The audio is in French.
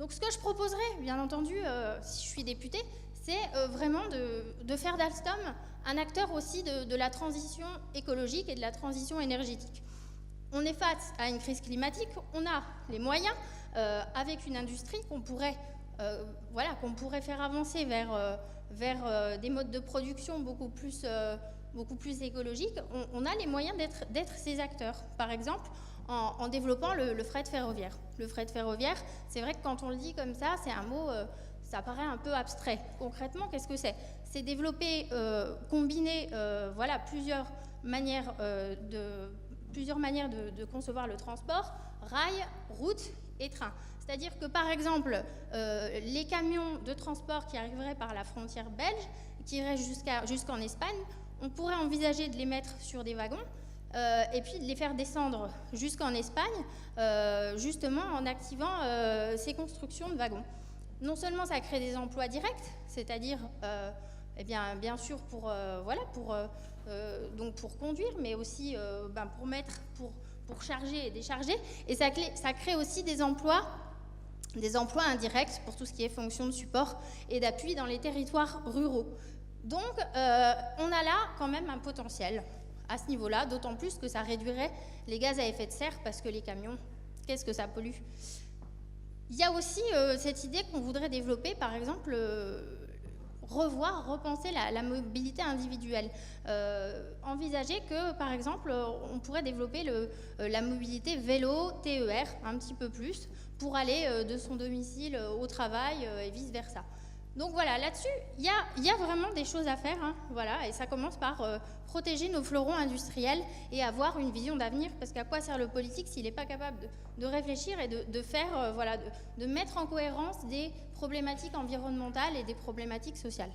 Donc ce que je proposerais, bien entendu, si je suis députée, c'est vraiment de faire d'Alstom un acteur aussi de la transition écologique et de la transition énergétique. On est face à une crise climatique, on a les moyens, avec une industrie qu'on pourrait faire avancer vers des modes de production beaucoup plus écologiques. On a les moyens d'être ces acteurs. Par exemple, en développant le fret ferroviaire. Le fret ferroviaire, c'est vrai que quand on le dit comme ça, c'est un mot, ça paraît un peu abstrait. Concrètement, qu'est-ce que c'est? C'est développer, combiner plusieurs manières de concevoir le transport, rail, route et train. C'est-à-dire que, par exemple, les camions de transport qui arriveraient par la frontière belge, qui iraient jusqu'en Espagne, on pourrait envisager de les mettre sur des wagons et puis de les faire descendre jusqu'en Espagne, justement en activant ces constructions de wagons. Non seulement ça crée des emplois directs, c'est-à-dire bien sûr pour conduire, mais aussi pour charger et décharger, et ça crée aussi des emplois indirects pour tout ce qui est fonction de support et d'appui dans les territoires ruraux. Donc on a là quand même un potentiel à ce niveau-là, d'autant plus que ça réduirait les gaz à effet de serre, parce que les camions, qu'est-ce que ça pollue? Il y a aussi cette idée qu'on voudrait développer, par exemple, repenser la mobilité individuelle. Envisager que, par exemple, on pourrait développer la mobilité vélo, TER, un petit peu plus, pour aller de son domicile au travail et vice-versa. Donc voilà, là-dessus, il y a vraiment des choses à faire, hein, voilà, et ça commence par protéger nos fleurons industriels et avoir une vision d'avenir, parce qu'à quoi sert le politique s'il n'est pas capable de réfléchir et de mettre en cohérence des problématiques environnementales et des problématiques sociales.